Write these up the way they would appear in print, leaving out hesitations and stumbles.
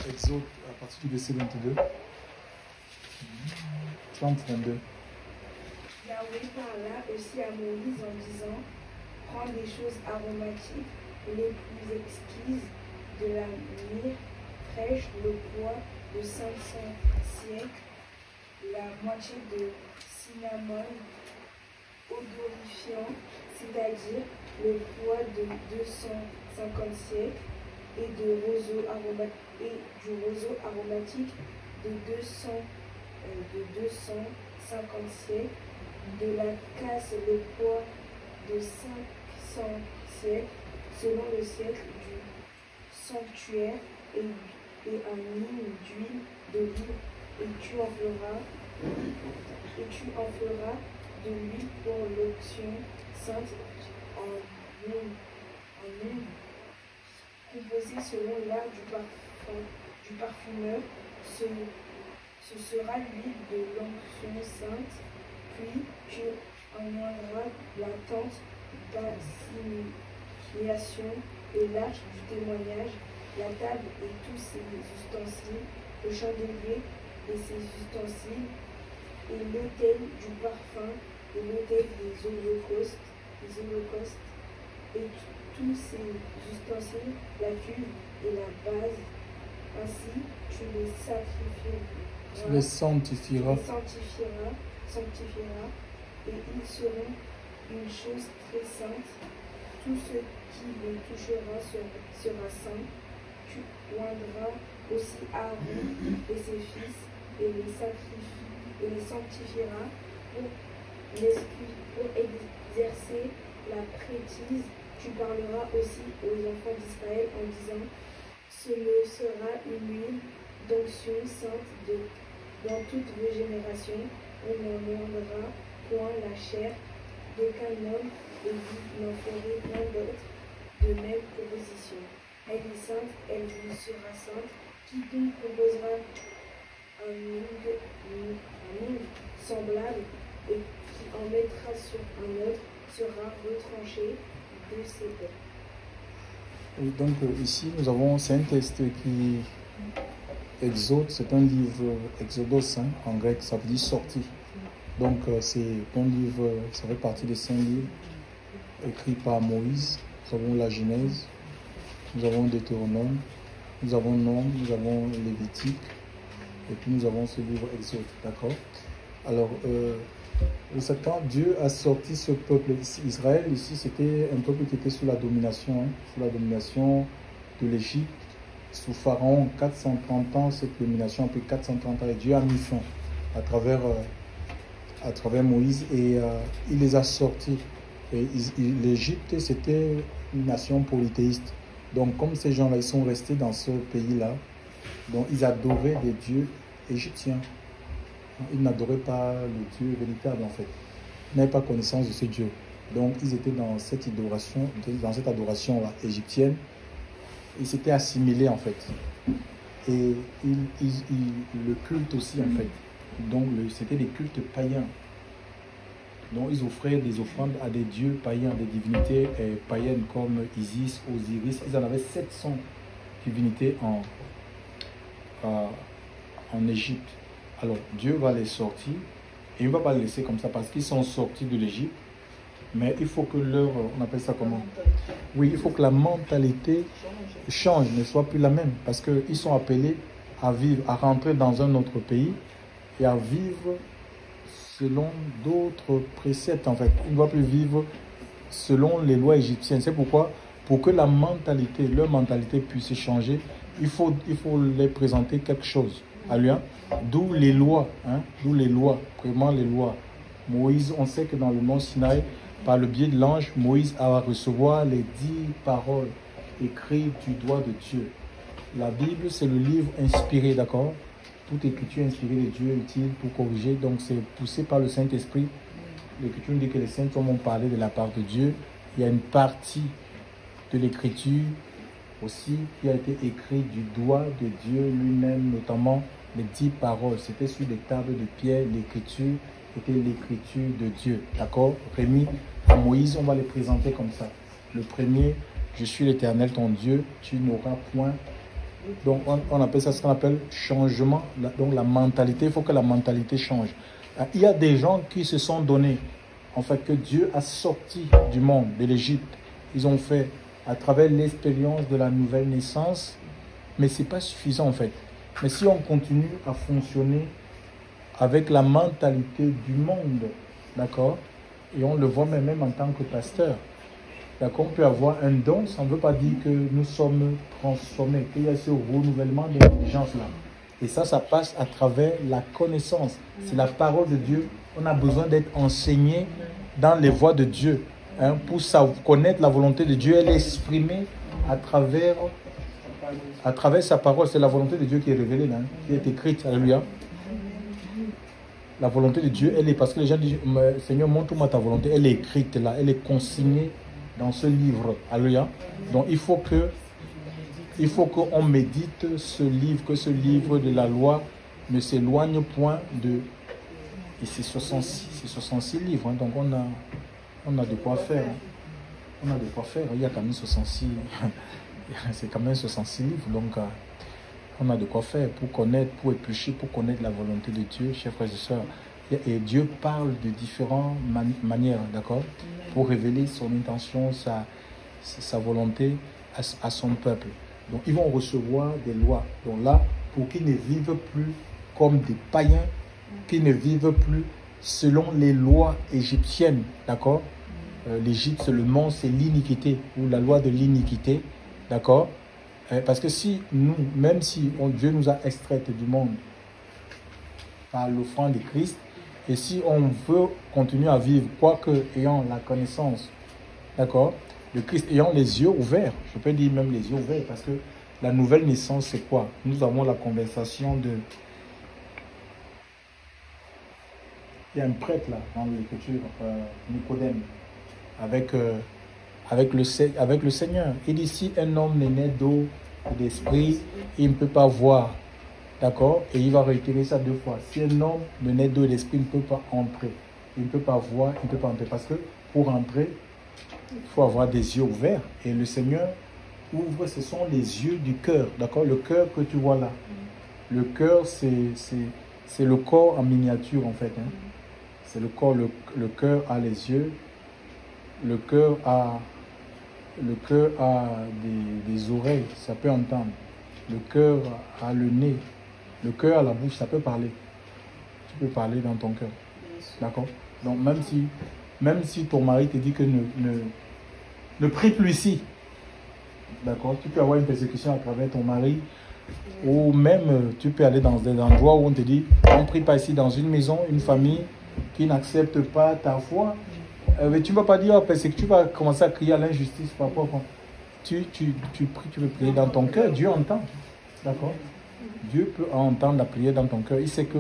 Exode à partir du verset 22. 30-22. Yahweh parla aussi à Moïse en disant: prends des choses aromatiques les plus exquises, de la myrrhe fraîche, le poids de 500 siècles, la moitié de cinnamon odorifiant, c'est-à-dire le poids de 250 siècles, et du roseau aromatique de 250 siècles, de la casse le poids de 500 siècles, selon le siècle du sanctuaire, et un hin d'huile d'olive, et tu en feras de l'huile pour l'onction sainte en huile composée selon l'art du parfumeur. Ce sera l'huile de l'onction sainte. Puis tu anointeras la tente d'assignation et l'arche du témoignage, la table et tous ses ustensiles, le chandelier et ses ustensiles, et l'autel du parfum, et l'autel des holocaustes, et tous ses ustensiles, la cuve et la base. Ainsi tu les sanctifieras, et ils seront une chose très sainte. Tout ce qui les touchera sera saint. Tu oindras aussi Aaron et ses fils, et les sanctifieras pour exercer la prêtrise. Tu parleras aussi aux enfants d'Israël en disant: ce me sera une huile d'onction sainte dans toutes vos générations. On n'en mordra point la chair d'aucun homme, et vous n'en ferez point d'autre de même proposition. Elle est sainte, elle vous sera sainte. Quiconque proposera un ongle semblable et qui en mettra sur un autre sera retranché de ses pairs. Et donc ici nous avons, c'est un texte qui Exode, c'est un livre Exodos, hein, en grec, ça veut dire sortie. Donc c'est un livre, ça fait partie des 5 livres écrits par Moïse. Nous avons la Genèse, nous avons Deutéronome, nous avons Nombre, nous avons Lévitique, et puis nous avons ce livre Exode, d'accord? Alors, quand Dieu a sorti ce peuple, Israël ici, c'était un peuple qui était sous la domination, de l'Égypte, sous Pharaon, 430 ans, cette domination, puis 430 ans, et Dieu a mis fin à travers Moïse, et il les a sortis. L'Égypte, c'était une nation polythéiste. Donc, comme ces gens-là, ils sont restés dans ce pays-là, donc ils adoraient des dieux égyptiens. Ils n'adoraient pas le Dieu véritable, en fait. Ils n'avaient pas connaissance de ce Dieu. Donc, ils étaient dans cette adoration-là égyptienne. Ils s'étaient assimilés, en fait. Et le culte aussi, en fait. Donc, c'était des cultes païens. Donc, ils offraient des offrandes à des dieux païens, des divinités païennes comme Isis, Osiris. Ils en avaient 700 divinités en Égypte. Alors, Dieu va les sortir, et il ne va pas les laisser comme ça, parce qu'ils sont sortis de l'Égypte. Mais il faut que on appelle ça comment? Oui, il faut que la mentalité change, ne soit plus la même. Parce qu'ils sont appelés à vivre, à rentrer dans un autre pays et à vivre selon d'autres préceptes, en fait. Ils ne doivent plus vivre selon les lois égyptiennes. C'est pourquoi, pour que leur mentalité puisse changer, il faut les présenter quelque chose à lui. D'où les lois, vraiment les lois. Moïse, on sait que dans le mont Sinaï, par le biais de l'ange, Moïse a recevoir les 10 paroles écrites du doigt de Dieu. La Bible, c'est le livre inspiré, d'accord? Toute écriture inspirée de Dieu, utile pour corriger. Donc, c'est poussé par le Saint-Esprit. L'Écriture dit que les saints hommes ont parlé de la part de Dieu. Il y a une partie de l'Écriture aussi qui a été écrite du doigt de Dieu lui-même, notamment les 10 paroles. C'était sur des tables de pierre. L'Écriture était l'Écriture de Dieu, d'accord? Remis à Moïse, on va les présenter comme ça. Le premier: je suis l'Éternel ton Dieu, tu n'auras point Donc, on appelle ça ce qu'on appelle changement. Donc, la mentalité, il faut que la mentalité change. Il y a des gens qui se sont donnés, en fait, que Dieu a sorti du monde, de l'Égypte. Ils ont fait à travers l'expérience de la nouvelle naissance, mais ce n'est pas suffisant, en fait. Mais si on continue à fonctionner avec la mentalité du monde, d'accord, et on le voit même en tant que pasteur, d'accord, on peut avoir un don, ça ne veut pas dire que nous sommes transformés, qu'il y a ce renouvellement d'intelligence-là. Et ça passe à travers la connaissance. C'est la parole de Dieu. On a besoin d'être enseigné dans les voies de Dieu, hein, pour connaître la volonté de Dieu et l'exprimer à travers sa parole. C'est la volonté de Dieu qui est révélée là, qui est écrite. Alléluia. La volonté de Dieu, elle est, parce que les gens disent, Seigneur, montre-moi ta volonté. Elle est écrite là, elle est consignée dans ce livre. Alléluia. Donc il faut qu'on médite ce livre, que ce livre de la loi ne s'éloigne point de... Et c'est 66 livres, hein, donc on a de quoi faire. Hein. On a de quoi faire. Il y a quand même 66... c'est quand même 66 livres, donc on a de quoi faire pour connaître, pour éplucher, pour connaître la volonté de Dieu, chers frères et sœurs. Et Dieu parle de différentes manières, d'accord, pour révéler son intention, sa volonté à son peuple. Donc ils vont recevoir des lois. Donc là, pour qu'ils ne vivent plus comme des païens, qu'ils ne vivent plus selon les lois égyptiennes, d'accord. L'Égypte, c'est le monde, c'est l'iniquité, ou la loi de l'iniquité, d'accord. Parce que si nous, même si Dieu nous a extraits du monde par l'offrande de Christ, et si on veut continuer à vivre, quoique ayant la connaissance, d'accord, de Christ, ayant les yeux ouverts, je peux dire même les yeux ouverts, parce que la nouvelle naissance, c'est quoi? Nous avons la conversation de... Il y a un prêtre là, dans l'écriture, Nicodème, avec le Seigneur. Il dit, si un homme n'est né d'eau et d'esprit, il ne peut pas voir. D'accord? Et il va réitérer ça 2 fois. Si un homme ne naît d'eau et d'esprit, il ne peut pas entrer. Il ne peut pas voir, il ne peut pas entrer. Parce que pour entrer, il faut avoir des yeux ouverts. Et le Seigneur ouvre, ce sont les yeux du cœur. D'accord? Le cœur que tu vois là. Le cœur, c'est le corps en miniature en fait. Hein? C'est le corps, le cœur a les yeux. Le cœur a des oreilles, ça peut entendre. Le cœur a le nez. Le cœur a la bouche, ça peut parler. Tu peux parler dans ton cœur. D'accord? Donc même si ton mari te dit que ne prie plus ici. D'accord? Tu peux avoir une persécution à travers ton mari. Ou même tu peux aller dans des endroits où on te dit, on ne prie pas ici, dans une maison, une famille qui n'accepte pas ta foi. Mais tu ne vas pas dire, parce que tu vas commencer à crier à l'injustice par rapport à... Tu pries, tu veux prier dans ton cœur, Dieu entend. D'accord? Dieu peut entendre la prière dans ton cœur. Il sait que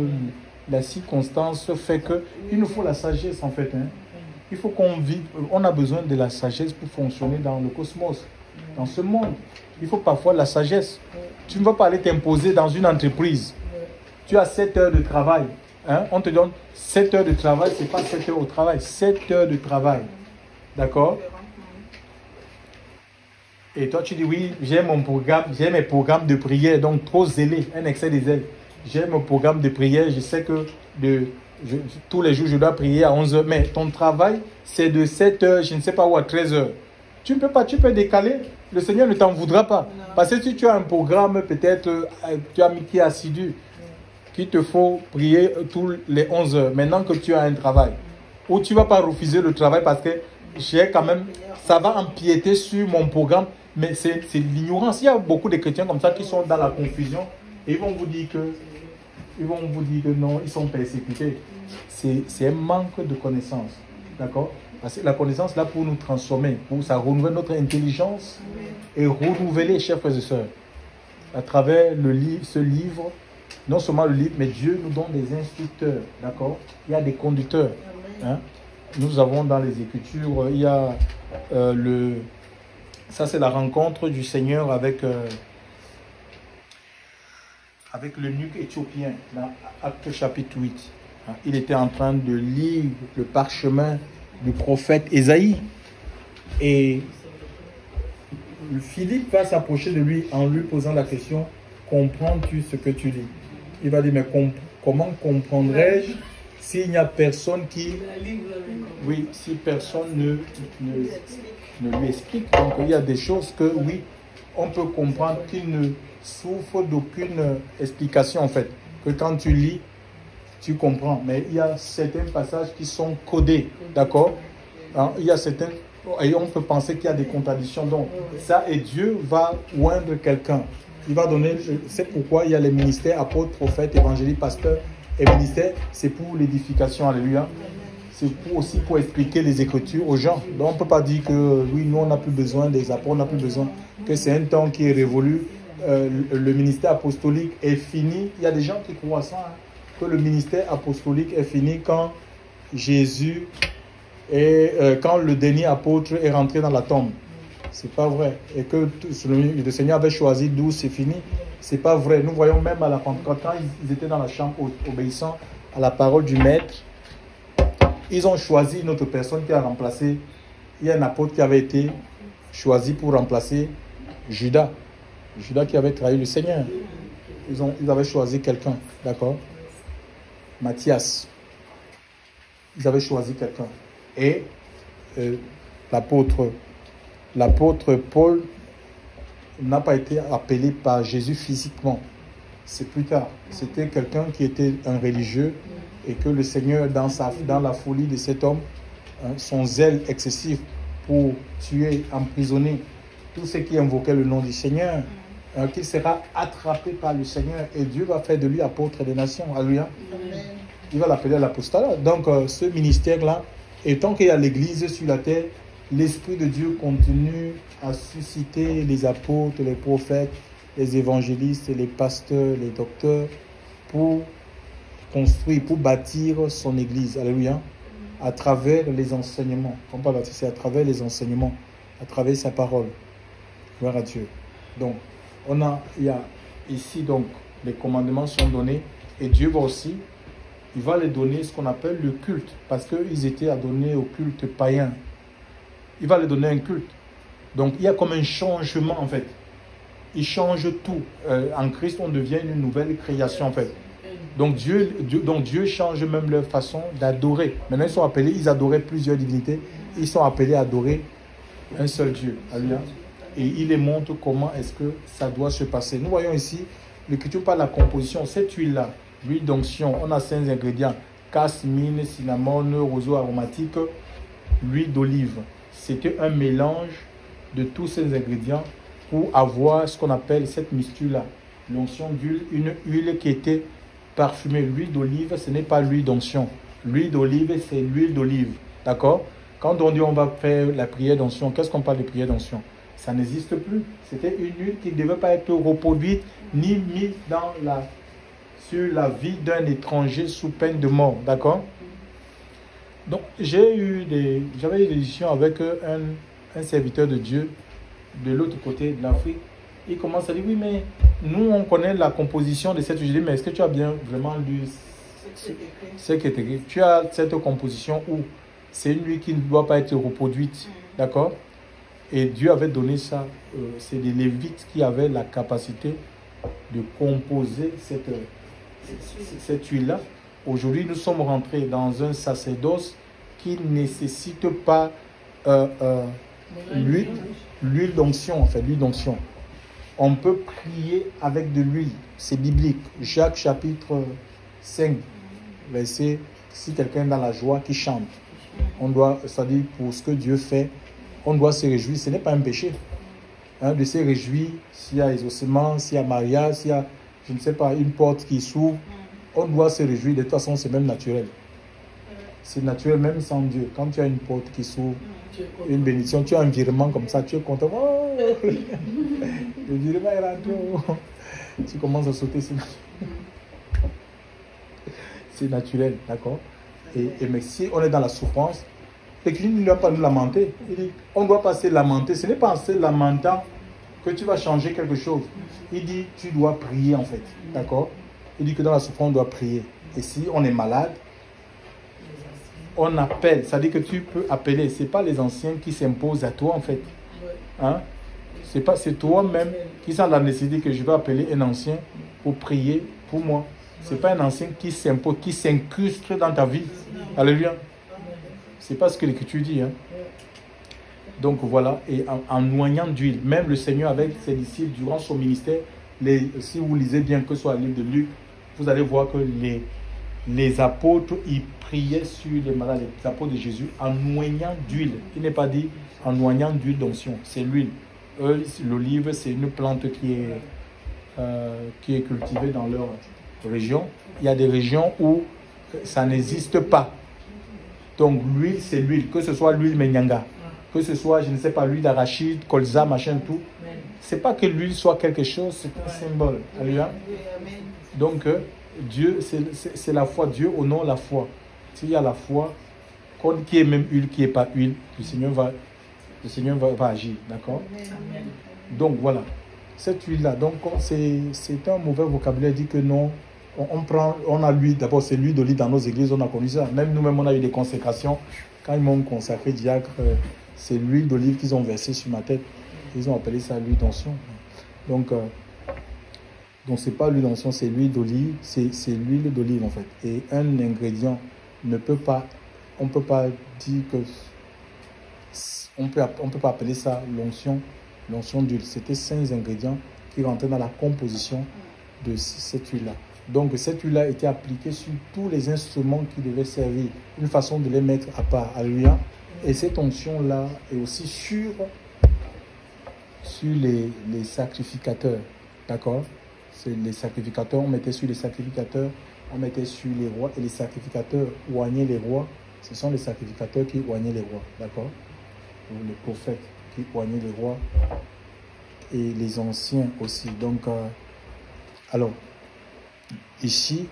la circonstance fait que il nous faut la sagesse en fait. Hein? Il faut qu'on vive, on a besoin de la sagesse pour fonctionner dans le cosmos, dans ce monde. Il faut parfois la sagesse. Tu ne vas pas aller t'imposer dans une entreprise. Tu as 7 heures de travail. Hein? On te donne 7 heures de travail, ce n'est pas 7 heures au travail, 7 heures de travail. D'accord? Et toi, tu dis, oui, j'ai mon programme, j'ai mes programmes de prière, donc trop zélé, un excès de zèle. J'ai mon programme de prière, je sais que tous les jours, je dois prier à 11 heures, mais ton travail, c'est de 7 heures, je ne sais pas où, à 13 heures. Tu ne peux pas, tu peux décaler, le Seigneur ne t'en voudra pas. Non. Parce que si tu as un programme, peut-être, tu as mis qui est assidu, qu'il te faut prier tous les 11 heures, maintenant que tu as un travail, ou tu ne vas pas refuser le travail parce que j'ai quand même, ça va empiéter sur mon programme, mais c'est l'ignorance. Il y a beaucoup de chrétiens comme ça qui sont dans la confusion et ils vont vous dire que non, ils sont persécutés. C'est un manque de connaissance, d'accord? Parce que la connaissance là pour nous transformer, pour ça renouveler notre intelligence et renouveler, chers frères et sœurs, à travers ce livre. Non seulement le livre, mais Dieu nous donne des instructeurs, d'accord? Il y a des conducteurs. Hein? Nous avons dans les Écritures, il y a ça c'est la rencontre du Seigneur avec l'eunuque éthiopien, dans Actes chapitre 8. Hein? Il était en train de lire le parchemin du prophète Ésaïe. Et Philippe va s'approcher de lui en lui posant la question, comprends-tu ce que tu lis? Il va dire, mais comment comprendrais-je s'il n'y a personne qui... Oui, si personne ne lui explique. Donc il y a des choses que, oui, on peut comprendre qu'il ne souffre d'aucune explication en fait. Que quand tu lis, tu comprends. Mais il y a certains passages qui sont codés, d'accord? Hein, il y a certains... Et on peut penser qu'il y a des contradictions. Donc, ça, et Dieu va oindre quelqu'un. Il va donner... C'est pourquoi il y a les ministères, apôtres, prophètes, évangélistes, pasteurs. Et ministère, c'est pour l'édification. Alléluia. C'est aussi pour expliquer les Écritures aux gens. Donc, on ne peut pas dire que, oui, nous, on n'a plus besoin des apôtres, on n'a plus besoin, que c'est un temps qui est révolu. Le ministère apostolique est fini. Il y a des gens qui croient ça, hein, que le ministère apostolique est fini quand Jésus et quand le dernier apôtre est rentré dans la tombe. C'est pas vrai. Et que le Seigneur avait choisi 12, c'est fini. C'est pas vrai. Nous voyons même à la Pentecôte, quand ils étaient dans la chambre obéissant à la parole du Maître, ils ont choisi une autre personne qui a remplacé. Il y a un apôtre qui avait été choisi pour remplacer Judas. Judas qui avait trahi le Seigneur. Ils avaient choisi quelqu'un, d'accord? Matthias. Ils avaient choisi quelqu'un. Et l'apôtre Paul n'a pas été appelé par Jésus physiquement. C'est plus tard. C'était quelqu'un qui était un religieux et que le Seigneur, dans la folie de cet homme, son zèle excessif pour tuer, emprisonner tous ceux qui invoquaient le nom du Seigneur, qu'il sera attrapé par le Seigneur et Dieu va faire de lui apôtre des nations. Alléluia. Il va l'appeler à l'apostolat. Donc, ce ministère-là, et tant qu'il y a l'Église sur la terre, l'Esprit de Dieu continue à susciter les apôtres, les prophètes, les évangélistes, les pasteurs, les docteurs, pour construire, pour bâtir son Église. Alléluia. À travers les enseignements. On peut bâtir à travers les enseignements, à travers sa parole. Gloire à Dieu. Donc, il y a ici, donc, les commandements sont donnés et Dieu va aussi, il va les donner ce qu'on appelle le culte, parce qu'ils étaient adonnés au culte païen. Il va les donner un culte. Donc, il y a comme un changement, en fait. Il change tout. En Christ, on devient une nouvelle création, en fait. Donc Dieu change même leur façon d'adorer. Maintenant, ils sont appelés, ils adoraient plusieurs divinités. Ils sont appelés à adorer un seul Dieu. Alléluia. Et il les montre comment est-ce que ça doit se passer. Nous voyons ici, l'Écriture parle de la composition. Cette huile-là, l'huile d'onction, on a 5 ingrédients. Casmine, cinnamone, roseau aromatique, l'huile d'olive. C'était un mélange de tous ces ingrédients pour avoir ce qu'on appelle cette mixture-là. L'onction d'huile, une huile qui était parfumée. L'huile d'olive, ce n'est pas l'huile d'onction. L'huile d'olive, c'est l'huile d'olive. D'accord? Quand on dit on va faire la prière d'onction, qu'est-ce qu'on parle de prière d'onction? Ça n'existe plus. C'était une huile qui ne devait pas être reproduite ni mise sur la vie d'un étranger sous peine de mort. D'accord? Donc, j'avais eu des discussions avec un serviteur de Dieu de l'autre côté de l'Afrique. Il commence à dire, oui, mais nous, on connaît la composition de cette huile. Je dis, mais est-ce que tu as bien vraiment lu ce qui est écrit? Tu as cette composition où c'est une huile qui ne doit pas être reproduite. D'accord? Et Dieu avait donné ça. C'est les Lévites qui avaient la capacité de composer cette huile-là. Aujourd'hui, nous sommes rentrés dans un sacerdoce qui ne nécessite pas l'huile d'onction, en fait, l'huile d'onction. On peut prier avec de l'huile. C'est biblique. Jacques chapitre 5, verset, si quelqu'un est dans la joie, qui chante. On doit, c'est-à-dire pour ce que Dieu fait, on doit se réjouir. Ce n'est pas un péché de se réjouir s'il y a exaucement, s'il y a mariage, s'il y a, je ne sais pas, une porte qui s'ouvre. On doit se réjouir. De toute façon, c'est même naturel. C'est naturel même sans Dieu. Quand tu as une porte qui s'ouvre, une bénédiction, tu as un virement comme ça, tu es content. Oh, le virement est rentré. Tu commences à sauter. C'est naturel, d'accord? Mais si on est dans la souffrance, l'Écriture ne doit pas nous lamenter. Il dit, on ne doit pas se lamenter. Ce n'est pas en se lamentant que tu vas changer quelque chose. Il dit, tu dois prier en fait, d'accord? Il dit que dans la souffrance, on doit prier. Et si on est malade, on appelle. C'est-à-dire que tu peux appeler. Ce n'est pas les anciens qui s'imposent à toi, en fait. Hein? C'est toi-même qui sens la nécessité que je vais appeler un ancien pour prier pour moi. Ce n'est pas un ancien qui s'impose, qui s'incruste dans ta vie. Alléluia. Ce n'est pas ce que l'Écriture dit. Hein. Donc voilà, et en noyant d'huile, même le Seigneur avec ses disciples durant son ministère, si vous lisez bien que ce soit le livre de Luc, vous allez voir que les apôtres, ils priaient sur les malades, les apôtres de Jésus, en noyant d'huile. Il n'est pas dit en noyant d'huile d'onction, c'est l'huile. L'olive, c'est une plante qui est cultivée dans leur région. Il y a des régions où ça n'existe pas. Donc l'huile, c'est l'huile, que ce soit l'huile Menyanga, que ce soit, je ne sais pas, l'huile d'arachide, colza, machin, tout. C'est pas que l'huile soit quelque chose, c'est un symbole. Alléluia. Donc, Dieu, c'est la foi. Dieu honore la foi. S'il y a la foi, qui est même huile, qui n'est pas huile, le Seigneur va agir. D'accord? Donc, voilà. Cette huile-là, donc, c'est un mauvais vocabulaire, dit que non. On a l'huile, d'abord, c'est l'huile d'olive dans nos églises, on a connu ça. Même nous-mêmes, on a eu des consécrations. Quand ils m'ont consacré diacre, c'est l'huile d'olive qu'ils ont versée sur ma tête. Ils ont appelé ça l'huile d'onction. Donc ce n'est pas l'huile d'onction, c'est l'huile d'olive. C'est l'huile d'olive, en fait. Et un ingrédient ne peut pas... On ne peut pas dire que... On peut pas appeler ça l'onction d'huile. C'était 5 ingrédients qui rentraient dans la composition de cette huile-là. Donc, cette huile-là était appliquée sur tous les instruments qui devaient servir. Une façon de les mettre à part. Alléluia. Et cette onction-là est aussi sur les sacrificateurs. D'accord? C'est les sacrificateurs, on mettait sur les sacrificateurs, on mettait sur les rois. Et les sacrificateurs oignaient les rois. Ce sont les sacrificateurs qui oignaient les rois. D'accord? Ou les prophètes qui oignaient les rois. Et les anciens aussi. Donc, alors, ici,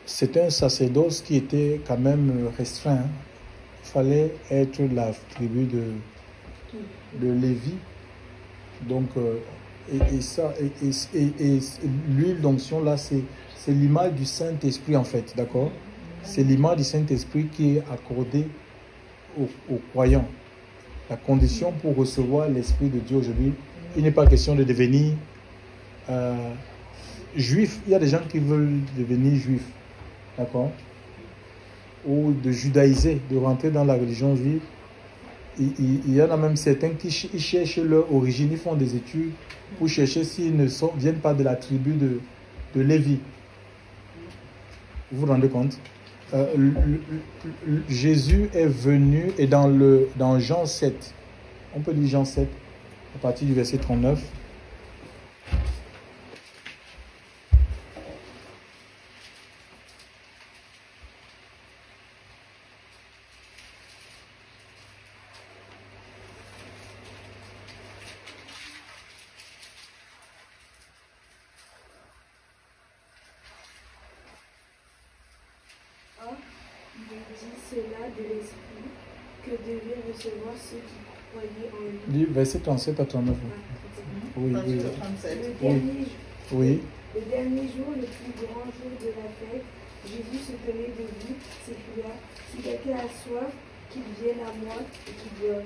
c'est un sacerdoce qui était quand même restreint. Hein. Il fallait être la tribu de Lévi. Donc, l'huile d'onction, là, c'est l'image du Saint-Esprit, en fait. D'accord? C'est l'image du Saint-Esprit qui est accordée aux croyants. La condition pour recevoir l'Esprit de Dieu aujourd'hui, il n'est pas question de devenir juif. Il y a des gens qui veulent devenir juifs, d'accord, ou de judaïser, de rentrer dans la religion juive. Il y en a même certains qui cherchent leur origine, ils font des études pour chercher s'ils ne viennent pas de la tribu de Lévi. Vous vous rendez compte? Jésus est venu, et dans Jean 7, on peut lire Jean 7 à partir du verset 39. Cela de l'esprit que devaient recevoir ceux qui croyaient en lui. Verset 37 à 39. Oui, oui. Le dernier jour, le plus grand jour de la fête, Jésus se tenait debout, s'écria, si quelqu'un a soif, qu'il vienne à moi et qu'il boive.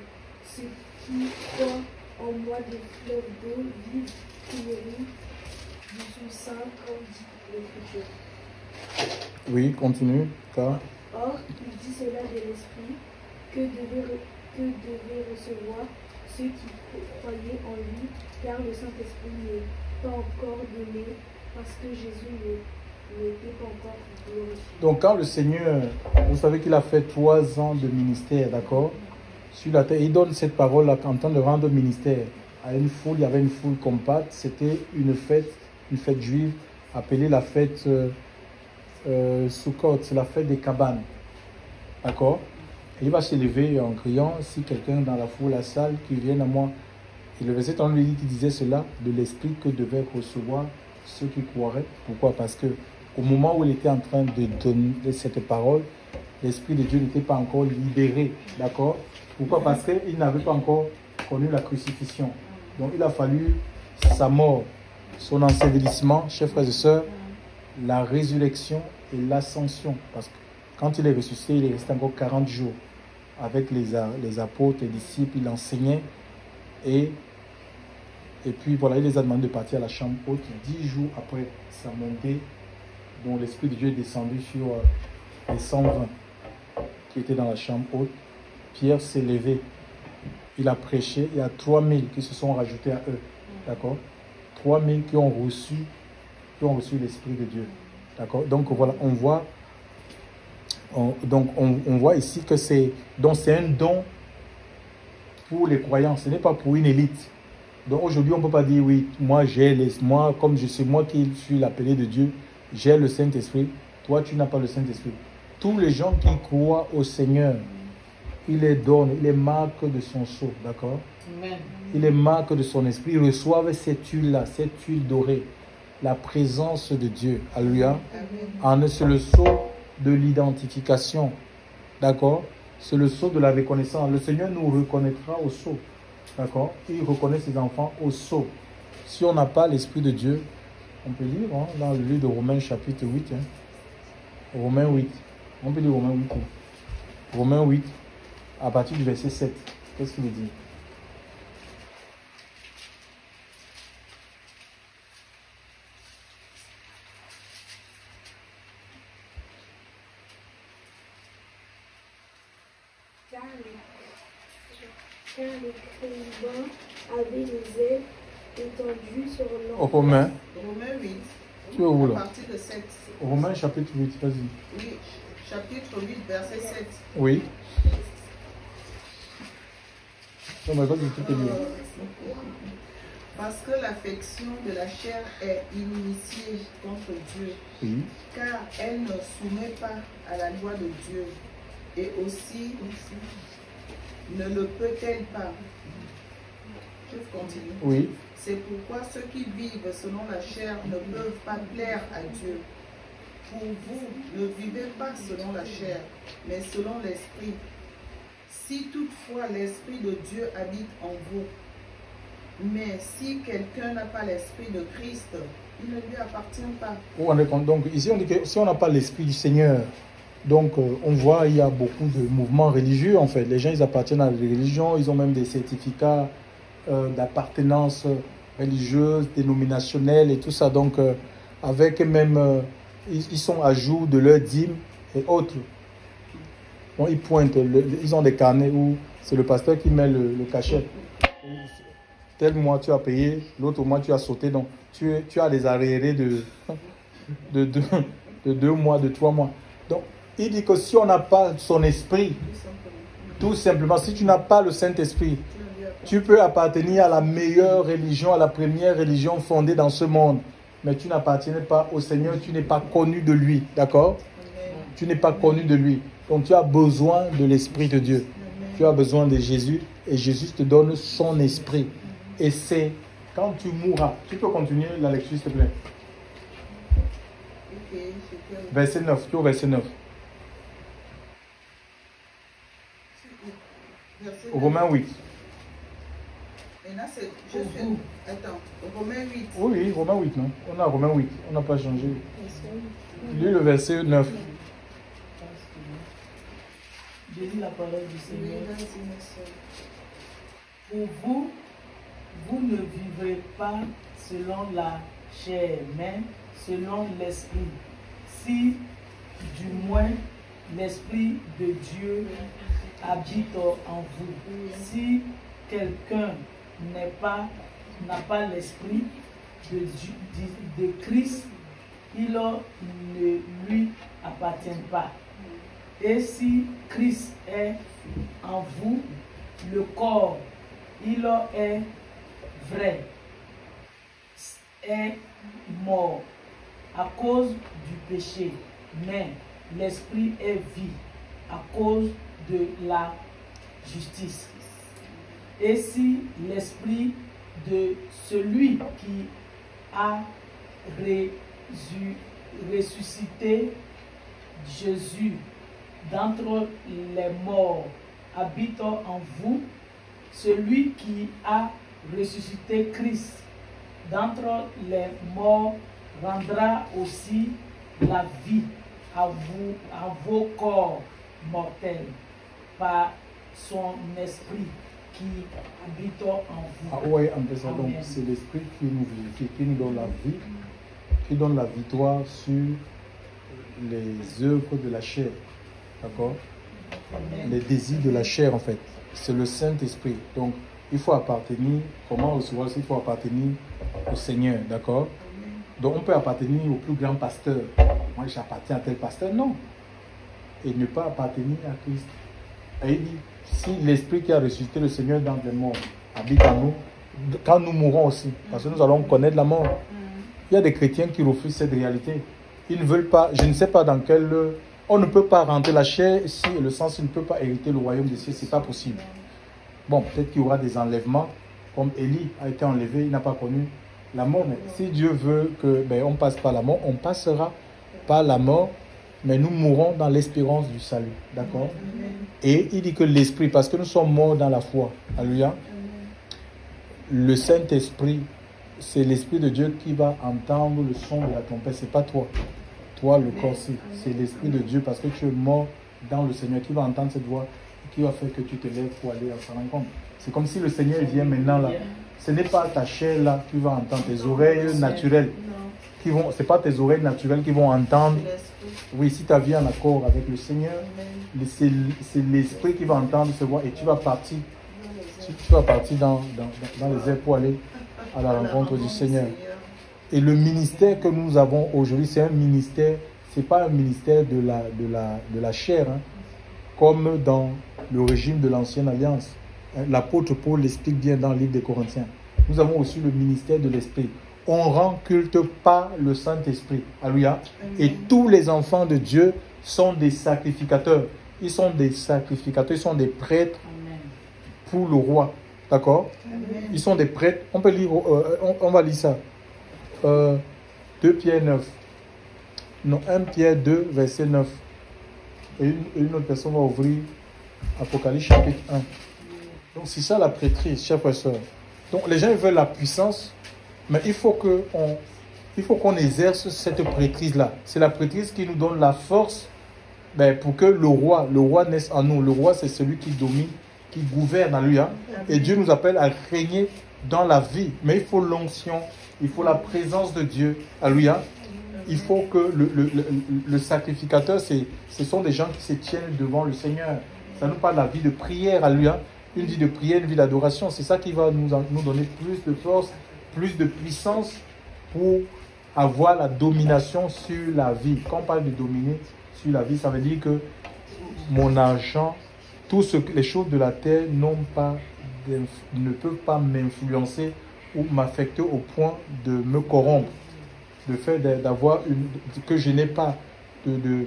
Ceux qui croient en moi des fleuves d'eau vive couleront du son sein, comme dit l'Écriture. Oui, continue, car... Or, il dit cela de l'Esprit que devaient recevoir ceux qui croyaient en lui, car le Saint-Esprit n'est pas encore donné, parce que Jésus n'était pas encore glorifié. Donc quand le Seigneur, vous savez qu'il a fait 3 ans de ministère, d'accord, sur la terre, il donne cette parole-là en train de rendre ministère à une foule. Il y avait une foule compacte, c'était une fête juive, appelée la fête... Sukkot, c'est la fête des cabanes. D'accord? Il va se lever en criant, si quelqu'un dans la foule, la salle, qui vienne à moi. Et le verset 38 qui disait cela, de l'esprit que devaient recevoir ceux qui croiraient. Pourquoi? Parce que au moment où il était en train de donner cette parole, l'Esprit de Dieu n'était pas encore libéré. D'accord? Pourquoi? Parce qu'il n'avait pas encore connu la crucifixion. Donc il a fallu sa mort, son ensevelissement, chers frères et sœurs, la résurrection et l'ascension. Parce que quand il est ressuscité, il est resté encore 40 jours avec les apôtres, les disciples, il enseignait. Et Et puis voilà, il les a demandé de partir à la chambre haute. 10 jours après sa montée, dont l'Esprit de Dieu est descendu sur les 120 qui étaient dans la chambre haute. Pierre s'est levé. Il a prêché. Il y a 3000 qui se sont rajoutés à eux. D'accord? 3000 qui ont reçu l'Esprit de Dieu. D'accord? Donc voilà, on voit ici que c'est un don pour les croyants. Ce n'est pas pour une élite. Donc aujourd'hui, on ne peut pas dire, oui, moi comme je sais, moi qui suis l'appelé de Dieu, j'ai le Saint-Esprit. Toi, tu n'as pas le Saint-Esprit. Tous les gens qui croient au Seigneur, il les donne, il les marque de son sceau, d'accord? Il les marque de son esprit, ils reçoivent cette huile-là, cette huile dorée, la présence de Dieu. Alléluia. C'est le sceau de l'identification, d'accord? C'est le sceau de la reconnaissance. Le Seigneur nous reconnaîtra au sceau, d'accord? Il reconnaît ses enfants au sceau. Si on n'a pas l'Esprit de Dieu, on peut lire dans le livre de Romains chapitre 8. Romains 8. On peut lire Romains 8. Romains 8, à partir du verset 7. Qu'est-ce qu'il dit? Car l'écrivain avait les ailes étendues sur l'encre. Romains 8. Tu es où là? À partir de 7. Romains chapitre 8, vas-y. Oui, chapitre 8, verset 7. Oui. Non, mais vas-y, tu peux lire. Parce que l'affection de la chair est initiée contre Dieu, Oui. car elle ne soumet pas à la loi de Dieu, et aussi ne le peut-elle pas. Je continue. Oui. C'est pourquoi ceux qui vivent selon la chair ne peuvent pas plaire à Dieu. Pour vous, ne vivez pas selon la chair, mais selon l'Esprit. Si toutefois l'Esprit de Dieu habite en vous, mais si quelqu'un n'a pas l'Esprit de Christ, il ne lui appartient pas. Donc ici on dit que si on n'a pas l'Esprit du Seigneur, donc on voit il y a beaucoup de mouvements religieux en fait. Les gens ils appartiennent à des religions, ils ont même des certificats d'appartenance religieuse, dénominationnelle et tout ça. Donc avec même ils sont à jour de leur dîme et autres. Bon, ils pointent, ils ont des carnets où c'est le pasteur qui met le cachet. Tel mois tu as payé, l'autre mois tu as sauté. Donc tu as des arriérés de 2 mois, de 3 mois. Donc il dit que si on n'a pas son esprit, tout simplement, si tu n'as pas le Saint-Esprit, tu peux appartenir à la meilleure religion, à la première religion fondée dans ce monde. Mais tu n'appartiens pas au Seigneur, tu n'es pas connu de lui. D'accord? Tu n'es pas connu de lui. Donc tu as besoin de l'Esprit de Dieu. Tu as besoin de Jésus et Jésus te donne son esprit. Et c'est quand tu mourras. Tu peux continuer la lecture s'il te plaît. Verset 9. Tu es au verset 9. Romains 8. Et là, c'est attends, Romains 8. Oui, Romains 8, non? On a Romains 8. On n'a pas changé. Lis le verset 9. Je lis la parole du Seigneur. Pour vous, vous ne vivrez pas selon la chair, mais selon l'Esprit. Si, du moins, l'Esprit de Dieu habite en vous. Si quelqu'un n'a pas l'Esprit de Christ, il ne lui appartient pas. Et si Christ est en vous, le corps, il est vrai, est mort à cause du péché, mais l'esprit est vie à cause de la justice. Et si l'esprit de celui qui a ressuscité Jésus d'entre les morts habite en vous, celui qui a ressuscité Christ d'entre les morts rendra aussi la vie à vos corps mortels par son esprit qui habite en vous. Ah ouais, en fait, ça, donc Amen. c'est l'esprit qui nous vivifie, qui nous donne la vie, qui donne la victoire sur les œuvres de la chair. D'accord? Les désirs de la chair, en fait. C'est le Saint-Esprit. Donc, il faut appartenir, comment recevoir ça? Il faut appartenir au Seigneur. D'accord? Donc, on peut appartenir au plus grand pasteur. Moi, j'appartiens à tel pasteur. Non. Et ne pas appartenir à Christ. Et il dit, si l'Esprit qui a ressuscité le Seigneur dans les morts habite en nous, quand nous mourrons aussi, parce que nous allons connaître la mort. Il y a des chrétiens qui refusent cette réalité. Ils ne veulent pas, je ne sais pas dans quel... On ne peut pas rentrer la chair ici, et le sens, il ne peut pas hériter le royaume des cieux, ce n'est pas possible. Bon, peut-être qu'il y aura des enlèvements, comme Élie a été enlevé, il n'a pas connu la mort. Mais si Dieu veut qu'on passe par la mort, on passera par la mort, mais nous mourrons dans l'espérance du salut. D'accord? Et il dit que l'Esprit, parce que nous sommes morts dans la foi, alléluia, le Saint-Esprit, c'est l'Esprit de Dieu qui va entendre le son de la trompette, ce n'est pas toi. Toi, le corps, c'est l'Esprit de Dieu, parce que tu es mort dans le Seigneur, qui va entendre cette voix, qui va faire que tu te lèves pour aller à sa rencontre. C'est comme si le Seigneur vient maintenant là. Ce n'est pas ta chair là qui va entendre, tes oreilles naturelles qui vont, c'est pas tes oreilles naturelles qui vont entendre. Oui, si ta vie est en accord avec le Seigneur, c'est l'Esprit qui va entendre cette voix et tu vas partir. Tu vas partir dans les airs pour aller à la rencontre du Seigneur. Et le ministère que nous avons aujourd'hui, c'est un ministère, c'est pas un ministère de la chair, hein, comme dans le régime de l'Ancienne Alliance. L'apôtre Paul l'explique bien dans le livre des Corinthiens. Nous avons aussi le ministère de l'Esprit. On rend culte par le Saint-Esprit. Alléluia. Et tous les enfants de Dieu sont des sacrificateurs. Ils sont des sacrificateurs, ils sont des prêtres pour le roi. D'accord? Ils sont des prêtres. On peut lire, on va lire ça. 2 Pierre 9. Non, 1 Pierre 2, verset 9. Et une autre personne va ouvrir Apocalypse chapitre 1. Donc c'est ça la prêtrise, chers frères et sœurs. Donc les gens veulent la puissance, mais il faut qu'on exerce cette prêtrise-là. C'est la prêtrise qui nous donne la force pour que le roi naisse en nous. Le roi, c'est celui qui domine, qui gouverne, alléluia. Et Dieu nous appelle à régner dans la vie. Mais il faut l'onction, il faut la présence de Dieu, alléluia. Il faut que le sacrificateur, ce sont des gens qui se tiennent devant le Seigneur. Ça nous parle de la vie de prière, alléluia. Une vie de prière, une vie d'adoration. C'est ça qui va nous donner plus de force, plus de puissance pour avoir la domination sur la vie. Quand on parle de dominer sur la vie, ça veut dire que mon argent, les choses de la terre ne peuvent pas m'influencer ou m'affecter au point de me corrompre. Le fait que je n'ai pas de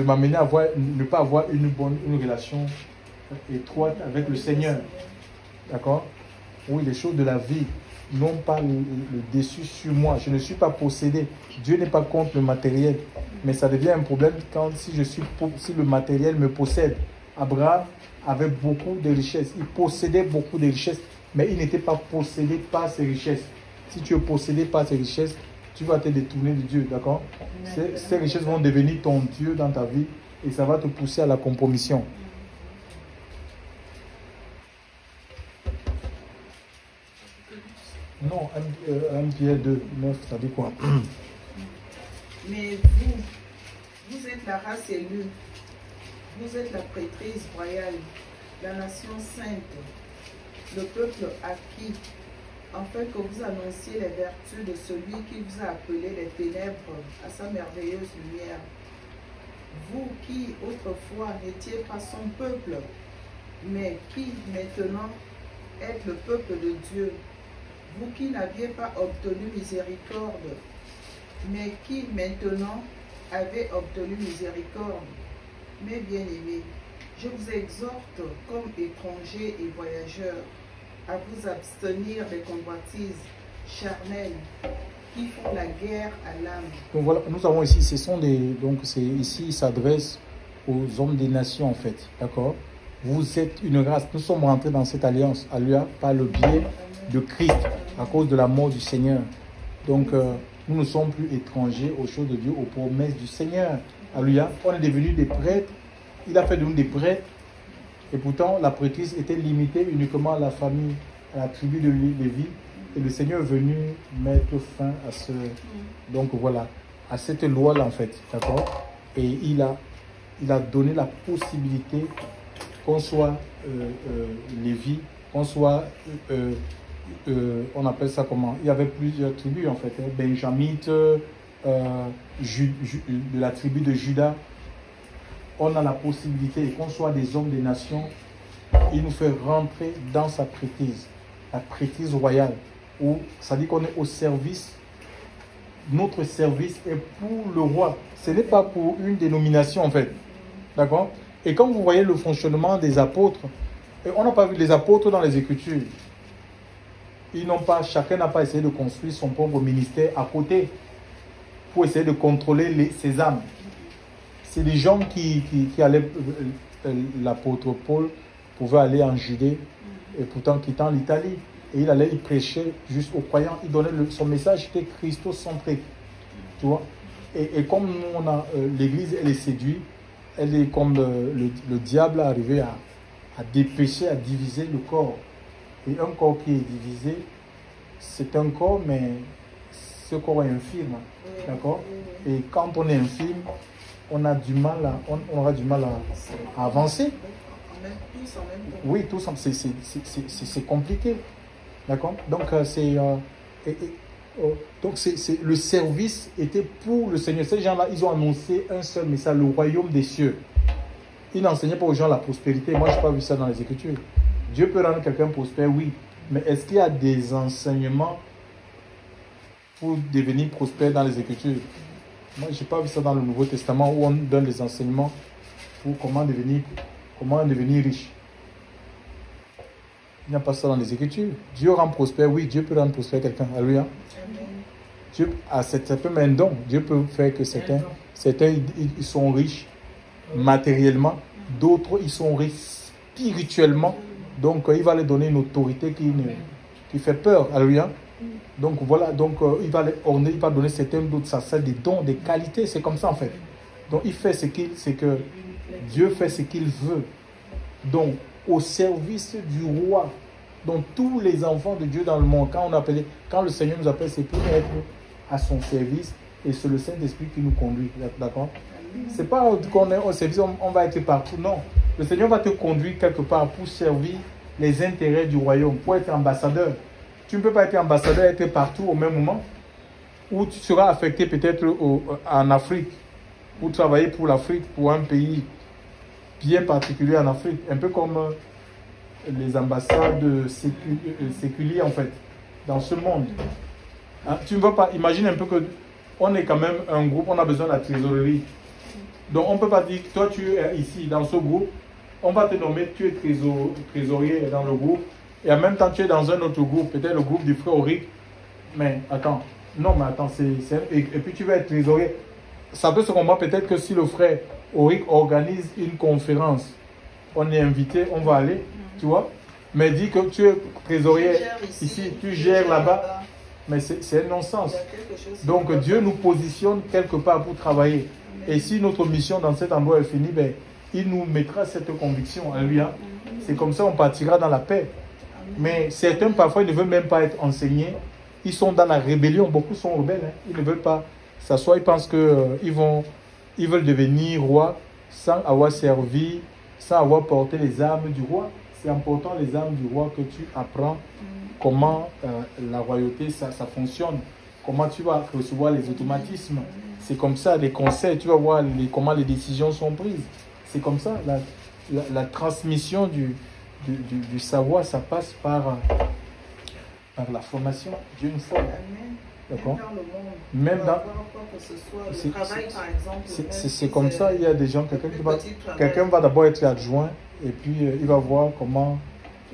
m'amener à ne pas avoir une relation étroite avec le Seigneur. D'accord? Oui, les choses de la vie n'ont pas le dessus sur moi. Je ne suis pas possédé. Dieu n'est pas contre le matériel. Mais ça devient un problème si le matériel me possède. Abraham avait beaucoup de richesses. Il possédait beaucoup de richesses, mais il n'était pas possédé par ses richesses. Si tu es possédé par ces richesses, tu vas te détourner de Dieu. D'accord? Ces richesses vont devenir ton Dieu dans ta vie et ça va te pousser à la compromission. Non, 1 Pierre 2, 9, ça dit quoi? Mais vous êtes la race élue, vous êtes la prêtrise royale, la nation sainte, le peuple acquis, afin que vous annonciez les vertus de celui qui vous a appelé des ténèbres à sa merveilleuse lumière. Vous qui autrefois n'étiez pas son peuple, mais qui maintenant êtes le peuple de Dieu, vous qui n'aviez pas obtenu miséricorde, mais qui maintenant avez obtenu miséricorde. Mes bien-aimés, je vous exhorte comme étrangers et voyageurs à vous abstenir des convoitises charnelles qui font la guerre à l'âme. Donc voilà, nous avons ici, ici, il s'adresse aux hommes des nations en fait, d'accord? Vous êtes une race, nous sommes rentrés dans cette alliance, alléluia, par le biais de Christ, à cause de la mort du Seigneur. Donc, nous ne sommes plus étrangers aux choses de Dieu, aux promesses du Seigneur. Alléluia. On est devenus des prêtres. Il a fait de nous des prêtres. Et pourtant, la prêtrise était limitée uniquement à la famille, à la tribu de Lévi. Et le Seigneur est venu mettre fin à ce... Donc voilà, à cette loi-là en fait, d'accord? Et il a donné la possibilité qu'on soit Lévi, qu'on soit... on appelle ça comment? Il y avait plusieurs tribus en fait, hein, Benjamite, de la tribu de Juda. On a la possibilité, qu'on soit des hommes des nations, il nous fait rentrer dans sa prêtrise, la prêtrise royale, où ça dit qu'on est au service, notre service est pour le roi, ce n'est pas pour une dénomination en fait, d'accord? Et quand vous voyez le fonctionnement des apôtres, on n'a pas vu les apôtres dans les Écritures, chacun n'a pas essayé de construire son propre ministère à côté, pour essayer de contrôler ses âmes. C'est des gens qui allaient, l'apôtre Paul pouvait aller en Judée, et pourtant quittant l'Italie, et il allait y prêcher juste aux croyants, il donnait son message était christocentrique, tu vois. Et comme nous, on a, l'église, elle est séduite, elle est comme le diable est arrivé à dépêcher, à diviser le corps. Et un corps qui est divisé, c'est un corps, mais ce corps est infirme, d'accord. Et quand on est infirme, on a du mal on aura du mal à avancer. Oui, tout ça, c'est compliqué. D'accord? Donc, le service était pour le Seigneur. Ces gens-là, ils ont annoncé un seul message, le royaume des cieux. Ils n'enseignaient pas aux gens la prospérité. Moi, je n'ai pas vu ça dans les Écritures. Dieu peut rendre quelqu'un prospère, oui. Mais est-ce qu'il y a des enseignements pour devenir prospère dans les Écritures? Moi, je n'ai pas vu ça dans le Nouveau Testament où on donne des enseignements pour comment devenir riche. Il n'y a pas ça dans les Écritures. Dieu rend prospère, oui, Dieu peut rendre prospère quelqu'un. Alléluia. Dieu a certains un don. Dieu peut faire que certains ils sont riches matériellement, d'autres ils sont riches spirituellement. Donc il va leur donner une autorité qui fait peur. Alléluia. Donc voilà, donc il va les orner, il va donner certains d'autres, ça c'est des dons, des qualités, c'est comme ça en fait. Donc il fait c'est que Dieu fait ce qu'il veut. Donc au service du roi. Donc tous les enfants de Dieu dans le monde, quand le Seigneur nous appelle, c'est pour être à son service et c'est le Saint-Esprit qui nous conduit. D'accord? C'est pas qu'on est au service, on va être partout. Non. Le Seigneur va te conduire quelque part pour servir les intérêts du royaume, pour être ambassadeur. Tu ne peux pas être ambassadeur et être partout au même moment. Ou tu seras affecté peut-être en Afrique, pour travailler pour l'Afrique, pour un pays bien particulier en Afrique. Un peu comme les ambassades séculières en fait, dans ce monde. Hein? Tu ne vas pas, imagine un peu que on est quand même un groupe, on a besoin de la trésorerie. Donc on ne peut pas dire, toi tu es ici dans ce groupe, on va te nommer, tu es trésorier dans le groupe, et en même temps tu es dans un autre groupe, peut-être le groupe du frère Auric, mais attends, et puis tu vas être trésorier. Ça peut se comprendre peut-être que si le frère Auric organise une conférence, on est invité, on va aller, tu vois, mais dis que tu es trésorier ici, tu gères là-bas, mais c'est un non-sens. Donc Dieu nous positionne quelque part pour travailler. Et si notre mission dans cet endroit est finie, ben, il nous mettra cette conviction. Alléluia. C'est comme ça on partira dans la paix. Mais certains, parfois, ils ne veulent même pas être enseignés. Ils sont dans la rébellion. Beaucoup sont rebelles. Hein. Ils ne veulent pas s'asseoir. Ils pensent qu'ils veulent devenir roi sans avoir servi, sans avoir porté les armes du roi. C'est important, les armes du roi, que tu apprends comment la royauté, ça fonctionne. Comment tu vas recevoir les automatismes. C'est comme ça, les conseils, tu vas voir comment les décisions sont prises. C'est comme ça, la transmission du savoir, ça passe par la formation. Dieu nous forme. D'accord? Même dans le monde. C'est comme ça, il y a des gens, quelqu'un va d'abord être adjoint et puis il va voir comment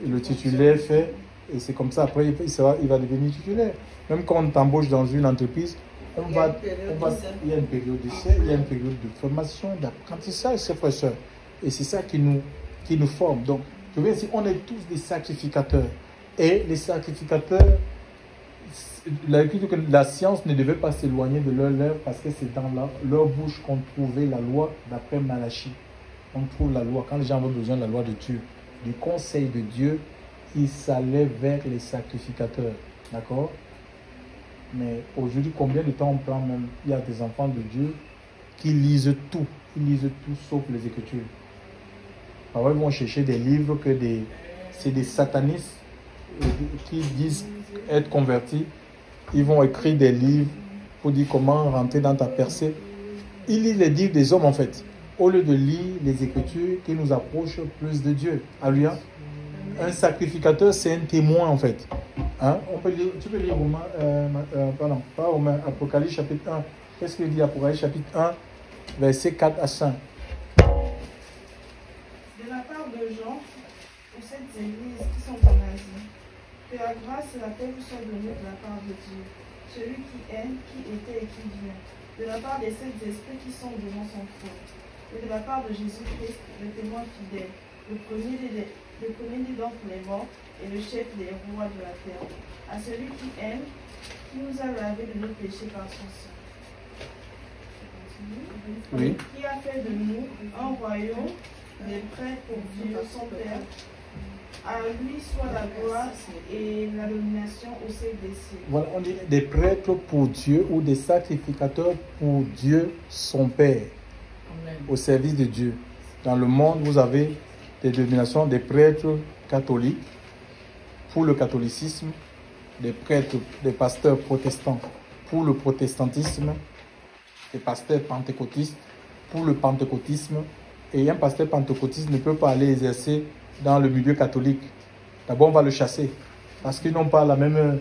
le titulaire fait. Et c'est comme ça, après il va devenir titulaire. Même quand on t'embauche dans une entreprise, il y a une période d'essai, il y a une période de formation, d'apprentissage, c'est frères et sœurs. Et c'est ça qui nous forme. Donc, je veux dire, on est tous des sacrificateurs. Et les sacrificateurs, la science ne devait pas s'éloigner de leur lèvres parce que c'est dans leur bouche qu'on trouvait la loi d'après Malachie. On trouve la loi. Quand les gens ont besoin de la loi de Dieu, du conseil de Dieu, ils s'allaient vers les sacrificateurs. D'accord? Mais aujourd'hui, combien de temps on prend même? Il y a des enfants de Dieu qui lisent tout. Ils lisent tout sauf les Écritures. Parfois, ils vont chercher des livres que c'est des satanistes qui disent être convertis. Ils vont écrire des livres pour dire comment rentrer dans ta percée. Ils lisent les livres des hommes en fait, au lieu de lire les Écritures qui nous approchent plus de Dieu. Alléluia. Un sacrificateur, c'est un témoin en fait. Hein? Tu peux lire Apocalypse chapitre 1. Qu'est-ce qu'il dit Apocalypse chapitre 1, versets 4 à 5. De la part de Jean, pour cette église qui sont en Asie, que la grâce et la paix vous soient données de la part de Dieu, celui qui est, qui était et qui vient, de la part des sept esprits qui sont devant son trône, et de la part de Jésus-Christ, le témoin fidèle, le premier-né d'entre les morts et le chef des rois de la terre, à celui qui aime, qui nous a lavé de nos péchés par son sang. Oui. Qui a fait de nous un royaume, des prêtres pour Dieu, son Père. À lui soit la gloire et la domination au siècle des siècles. Voilà, on dit des prêtres pour Dieu ou des sacrificateurs pour Dieu, son Père. Amen. Au service de Dieu. Dans le monde, vous avez des dénominations, des prêtres catholiques pour le catholicisme, des prêtres, des pasteurs protestants pour le protestantisme, des pasteurs pentecôtistes pour le pentecôtisme. Et un pasteur pentecôtiste ne peut pas aller exercer dans le milieu catholique. D'abord, on va le chasser parce qu'ils n'ont pas la même...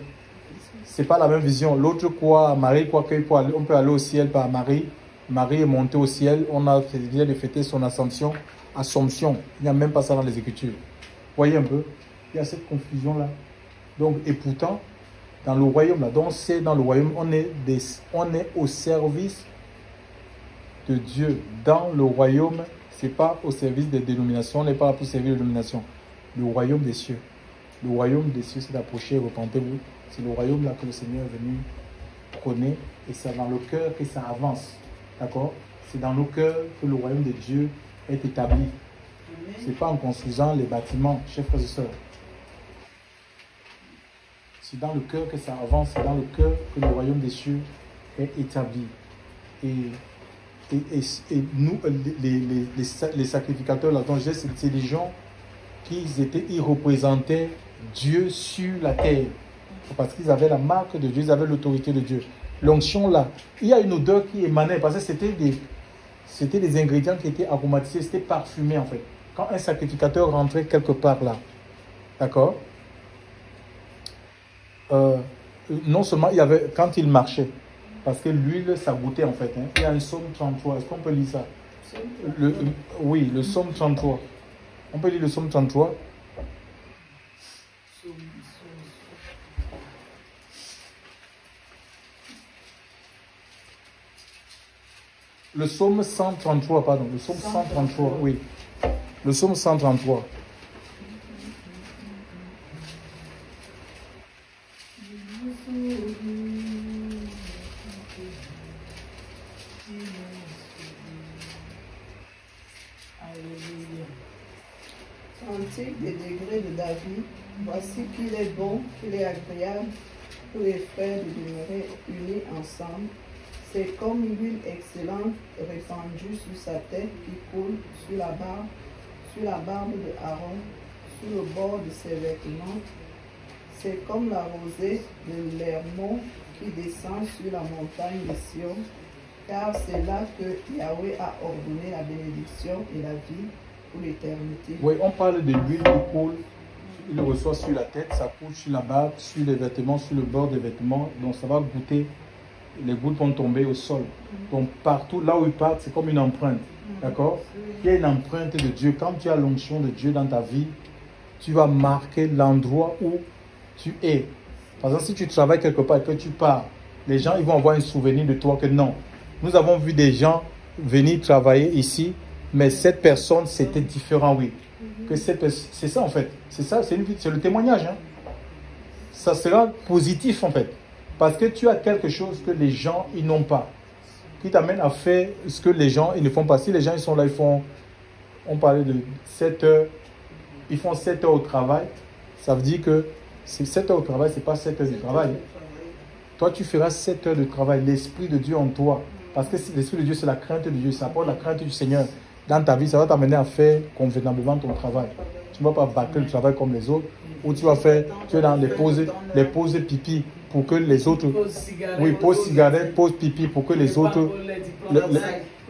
C'est pas la même vision. L'autre croit à Marie, croit qu'on peut aller au ciel par Marie. Marie est montée au ciel. On vient de fêter son ascension. Assomption. Il n'y a même pas ça dans les Écritures. Voyez un peu. Il y a cette confusion-là. Donc, et pourtant, dans le royaume, là, donc c'est dans le royaume, on est au service de Dieu. Dans le royaume, ce n'est pas au service des dénominations. On n'est pas là pour servir les dénominations. Le royaume des cieux. Le royaume des cieux, c'est d'approcher, repentez-vous. C'est le royaume là que le Seigneur est venu prôner. Et c'est dans le cœur que ça avance. D'accord? C'est dans nos cœurs que le royaume de Dieu est établi. Ce n'est pas en construisant les bâtiments, chers frères et sœurs. C'est dans le cœur que ça avance. C'est dans le cœur que le royaume des cieux est établi. Et nous, les sacrificateurs, là, c'est des gens ils représentaient Dieu sur la terre. Parce qu'ils avaient la marque de Dieu, ils avaient l'autorité de Dieu. L'onction là, il y a une odeur qui émanait, parce que c'était des ingrédients qui étaient aromatisés, c'était parfumé en fait. Quand un sacrificateur rentrait quelque part là, d'accord, non seulement il y avait, quand il marchait, parce que l'huile ça goûtait en fait, hein. Il y a un psaume 33, est-ce qu'on peut lire ça? Oui, le psaume 33. On peut lire le psaume 33. Le psaume 133, pardon. Le psaume 133, oui. Le psaume 133. Cantique des degrés de David. Voici qu'il est bon, qu'il est agréable pour les frères de demeurer unis ensemble. C'est comme l'huile excellente répandue sur sa tête qui coule sur la barbe de Aaron, sur le bord de ses vêtements. C'est comme la rosée de l'Hermon qui descend sur la montagne de Sion, car c'est là que Yahweh a ordonné la bénédiction et la vie pour l'éternité. Oui, on parle de l'huile qui coule, il le reçoit sur la tête, ça coule sur la barbe, sur les vêtements, sur le bord des vêtements, donc ça va goûter. Les gouttes vont tomber au sol. Donc partout, là où ils partent, c'est comme une empreinte. D'accord? Il y a une empreinte de Dieu. Quand tu as l'onction de Dieu dans ta vie, tu vas marquer l'endroit où tu es. Par exemple, si tu travailles quelque part et que tu pars, les gens ils vont avoir un souvenir de toi que non. Nous avons vu des gens venir travailler ici, mais cette personne, c'était différent, oui. C'est ça en fait. C'est ça, c'est le témoignage. Hein. Ça sera positif en fait. Parce que tu as quelque chose que les gens, ils n'ont pas. Qui t'amène à faire ce que les gens, ils ne font pas. Si les gens, ils sont là, ils font... On parlait de 7 heures ils font 7 heures au travail, ça veut dire que 7 heures au travail, ce n'est pas 7 heures de travail. Toi, tu feras 7 heures de travail, l'Esprit de Dieu en toi. Parce que l'Esprit de Dieu, c'est la crainte de Dieu, ça apporte la crainte du Seigneur. Dans ta vie, ça va t'amener à faire convenablement ton travail. Tu ne vas pas bâcler le travail comme les autres, ou tu vas faire, tu es dans les pauses pipi pour que les autres... Oui, pause cigarette, pause pipi pour que les autres...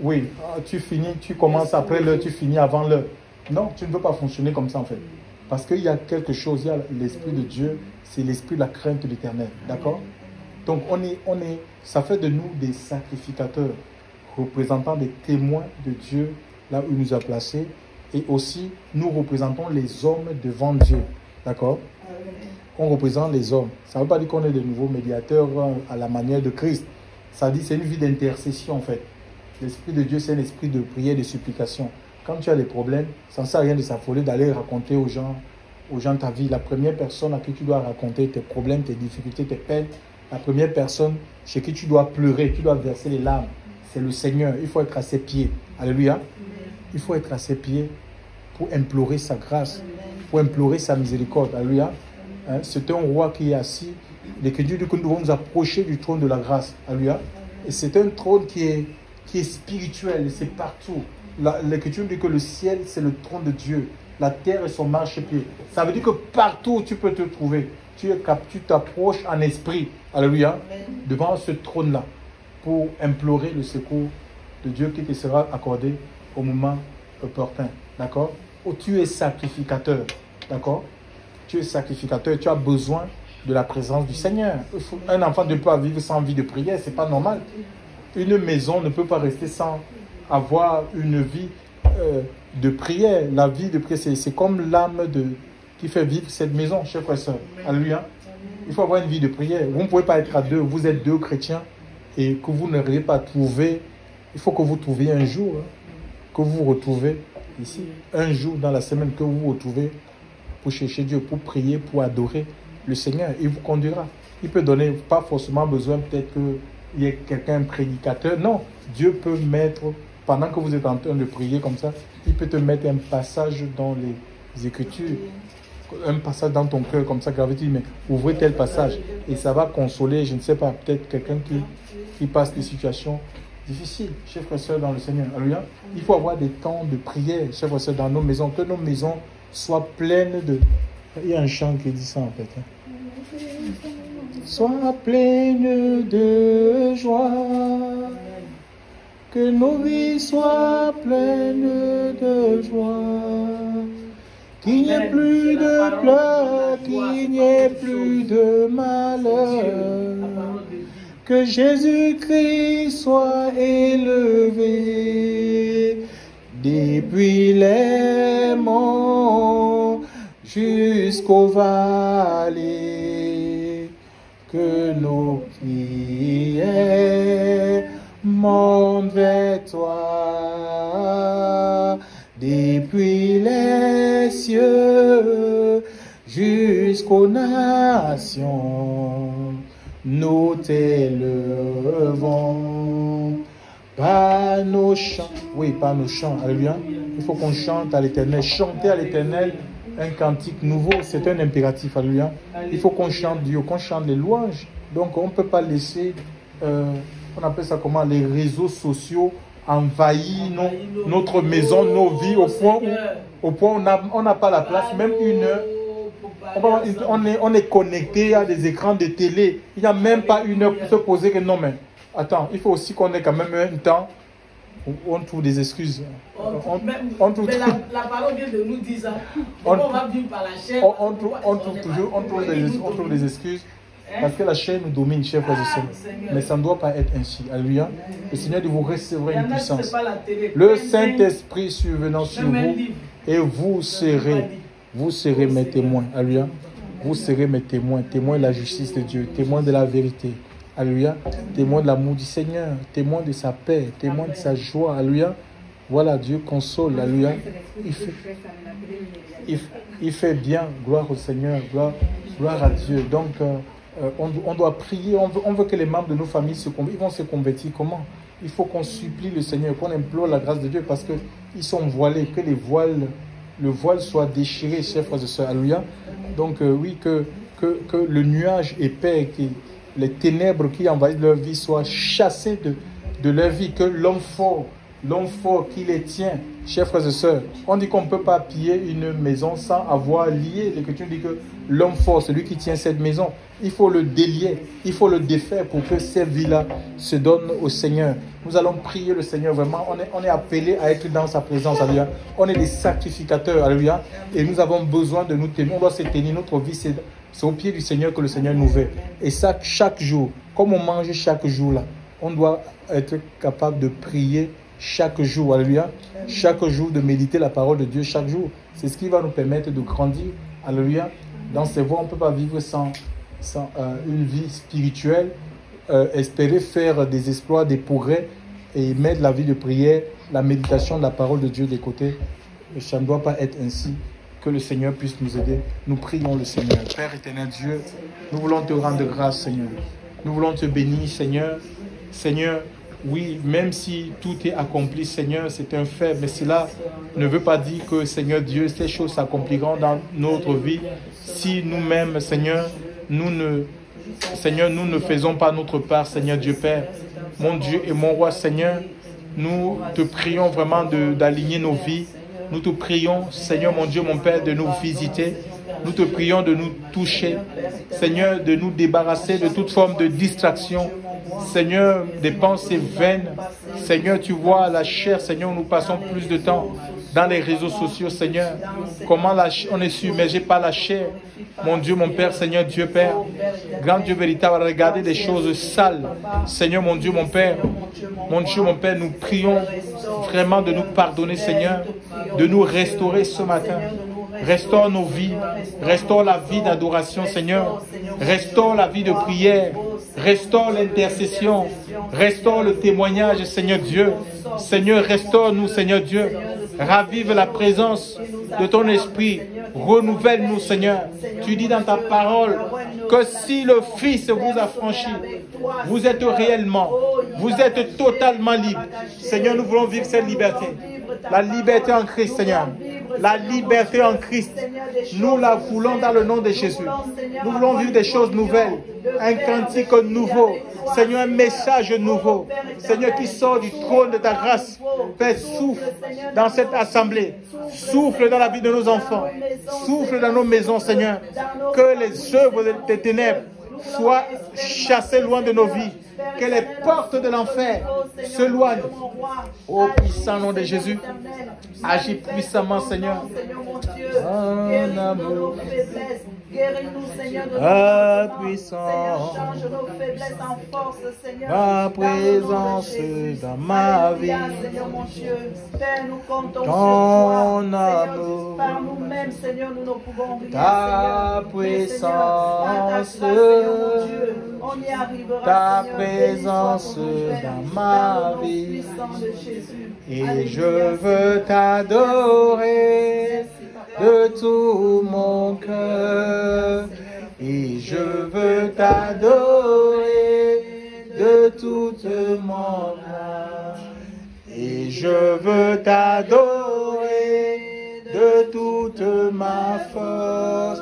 Oui, tu finis, tu commences après l'heure, tu finis avant l'heure. Non, tu ne veux pas fonctionner comme ça en fait. Parce qu'il y a quelque chose, il y a l'Esprit de Dieu, c'est l'Esprit de la crainte de l'Éternel. D'accord? Donc ça fait de nous des sacrificateurs, représentants des témoins de Dieu, là où il nous a placés. Et aussi, nous représentons les hommes devant Dieu. D'accord? On représente les hommes. Ça ne veut pas dire qu'on est de nouveaux médiateurs à la manière de Christ. Ça dit c'est une vie d'intercession en fait. L'Esprit de Dieu, c'est un esprit de prière, de supplication. Quand tu as des problèmes, ça ne sert à rien de s'affoler, d'aller raconter aux gens ta vie. La première personne à qui tu dois raconter tes problèmes, tes difficultés, tes peines, la première personne chez qui tu dois pleurer, tu dois verser les larmes, c'est le Seigneur. Il faut être à ses pieds. Alléluia. Il faut être à ses pieds pour implorer sa grâce, pour implorer sa miséricorde. Alléluia. Hein? C'est un roi qui est assis. L'Écriture dit que nous devons nous approcher du trône de la grâce. Alléluia. Et c'est un trône qui est spirituel, c'est partout. L'Écriture dit que le ciel, c'est le trône de Dieu. La terre est son marchepied. Ça veut dire que partout où tu peux te trouver, tu t'approches en esprit, alléluia, devant ce trône-là, pour implorer le secours de Dieu qui te sera accordé au moment opportun. D'accord? Où tu es sacrificateur. D'accord? Tu es sacrificateur, tu as besoin de la présence du Seigneur. Un enfant ne peut pas vivre sans vie de prière, c'est pas normal. Une maison ne peut pas rester sans avoir une vie de prière. La vie de prière, c'est comme l'âme qui fait vivre cette maison, chers frères et sœurs. Alléluia. Il faut avoir une vie de prière. Vous ne pouvez pas être à deux. Vous êtes deux chrétiens et que vous n'auriez pas trouvé. Il faut que vous trouviez un jour, que vous vous retrouvez ici, un jour dans la semaine, que vous vous retrouvez pour chercher Dieu, pour prier, pour adorer le Seigneur. Il vous conduira. Il peut donner, pas forcément besoin peut-être qu'il y ait quelqu'un, un prédicateur. Non, Dieu peut mettre, pendant que vous êtes en train de prier comme ça, il peut te mettre un passage dans les Écritures, un passage dans ton cœur comme ça, gravé, tu dis, mais ouvrez tel passage. Et ça va consoler, je ne sais pas, peut-être quelqu'un qui passe des situations difficiles, chers frères et sœurs dans le Seigneur. Alléluia. Il faut avoir des temps de prière, chers frères et sœurs, dans nos maisons, que nos maisons soient pleines de... Il y a un chant qui dit ça en fait. Sois pleine de joie, que nos vies soient pleines de joie, qu'il n'y ait plus de pleurs, qu'il n'y ait plus de malheur, que Jésus-Christ soit élevé depuis les monts jusqu'aux vallées, que nos prières montent vers toi, depuis les cieux jusqu'aux nations, nous t'élevons par nos chants. Oui, par nos chants. Alléluia. Il faut qu'on chante à l'Éternel. Chanter à l'Éternel un cantique nouveau, c'est un impératif. Alléluia. Il faut qu'on chante Dieu, qu'on chante les louanges. Donc on ne peut pas laisser, on appelle ça comment, les réseaux sociaux envahir notre maison, nos vies, au point où on n'a pas la place, même une heure. On est connecté à des écrans de télé. Il n'y a même pas une heure pour se poser que non, mais attends, il faut aussi qu'on ait quand même un temps où on trouve des excuses. La parole vient de nous dire ça. On va vivre par la chair. On trouve des excuses. Parce que la chair nous domine, chers frères et sœurs. Mais ça ne doit pas être ainsi. Alléluia. Le Seigneur dit, vous recevrez une puissance. Le Saint-Esprit survenant sur vous, et vous serez mes témoins. Alléluia. Vous serez mes témoins. Témoins de la justice de Dieu. Témoins de la vérité. Alléluia. Témoins de l'amour du Seigneur. Témoins de sa paix. Témoins de sa joie. Alléluia. Voilà, Dieu console. Alléluia. Il fait bien. Gloire au Seigneur. Gloire à Dieu. Donc, on doit prier. On veut que les membres de nos familles ils vont se convertir. Comment? Il faut qu'on supplie le Seigneur, qu'on implore la grâce de Dieu parce qu'ils sont voilés, que les voiles le voile soit déchiré, chers frères et sœurs. Alléluia. Donc oui, que le nuage épais, que les ténèbres qui envahissent leur vie soient chassées de leur vie, que l'homme fort qui les tient, chers frères et sœurs. On dit qu'on ne peut pas piller une maison sans avoir lié. L'Écriture dit que l'homme fort, celui qui tient cette maison, il faut le délier, il faut le défaire pour que cette vie-là se donne au Seigneur. Nous allons prier le Seigneur vraiment. On est appelé à être dans sa présence. Alléluia. On est des sacrificateurs. Alléluia. Et nous avons besoin de nous tenir. On doit se tenir. Notre vie, c'est au pied du Seigneur que le Seigneur nous veut. Et ça, chaque jour, comme on mange chaque jour là, on doit être capable de prier chaque jour, alléluia, chaque jour, de méditer la parole de Dieu chaque jour. C'est ce qui va nous permettre de grandir, alléluia. Dans ces voies, on ne peut pas vivre sans une vie spirituelle, espérer faire des exploits, des progrès et mettre la vie de prière, la méditation de la parole de Dieu de côté. Ça ne doit pas être ainsi. Que le Seigneur puisse nous aider. Nous prions le Seigneur. Père éternel Dieu, nous voulons te rendre grâce, Seigneur. Nous voulons te bénir, Seigneur. Seigneur, oui, même si tout est accompli, Seigneur, c'est un fait, mais cela ne veut pas dire que, Seigneur Dieu, ces choses s'accompliront dans notre vie si nous-mêmes, Seigneur, nous ne faisons pas notre part, Seigneur Dieu Père. Mon Dieu et mon roi, Seigneur, nous te prions vraiment d'aligner nos vies. Nous te prions, Seigneur mon Dieu, mon Père, de nous visiter. Nous te prions de nous toucher. Seigneur, de nous débarrasser de toute forme de distraction. Seigneur, des pensées vaines. Seigneur, tu vois la chair, Seigneur, nous passons plus de temps dans les réseaux sociaux, Seigneur. Comment on est submergé par la chair. Mon Dieu, mon Père, Seigneur, Dieu Père. Grand Dieu véritable, regarder des choses sales. Seigneur, mon Dieu, mon Père. Mon Dieu, mon Père, nous prions vraiment de nous pardonner, Seigneur. De nous restaurer ce matin. Restaure nos vies. Restaure la vie d'adoration, Seigneur. Restaure la vie de prière. Restaure l'intercession. Restaure le témoignage, Seigneur Dieu. Seigneur, restaure-nous, Seigneur Dieu. Ravive la présence de ton esprit. Renouvelle-nous, Seigneur. Tu dis dans ta parole que si le Fils vous a franchi, vous êtes réellement, vous êtes totalement libre. Seigneur, nous voulons vivre cette liberté. La liberté en Christ, Seigneur. La liberté en Christ. Nous la voulons dans le nom de Jésus. Nous voulons vivre des choses nouvelles. Un cantique nouveau. Seigneur, un message nouveau. Seigneur, qui sort du trône de ta grâce. Père, souffle dans cette assemblée. Souffle dans la vie de nos enfants. Souffle dans nos maisons, Seigneur. Que les œuvres des ténèbres soient chassées loin de nos vies. Que les portes de l'enfer s'éloignent. Ô puissant nom de Jésus, agis puissamment, Seigneur. En amour. Guéris-nous, Seigneur, de Ta nos puissance, Seigneur, change nos faiblesses en force, Seigneur. ta présence dans ma vie. Seigneur, mon Dieu. Père, nous comptons sur Ton toi. amour, Seigneur, par nous-mêmes, Seigneur, nous ne pouvons rien, ta Seigneur. Mais, Seigneur, par ta grâce, puissance, Seigneur, mon Dieu, on y arrivera, ta Seigneur. présence Béni sois ton Père, dans ma dans le nom vie. puissant de Jésus. Et Alléluia, je veux t'adorer de tout mon cœur. Et je veux t'adorer de toute mon âme. Et je veux t'adorer de toute ma force.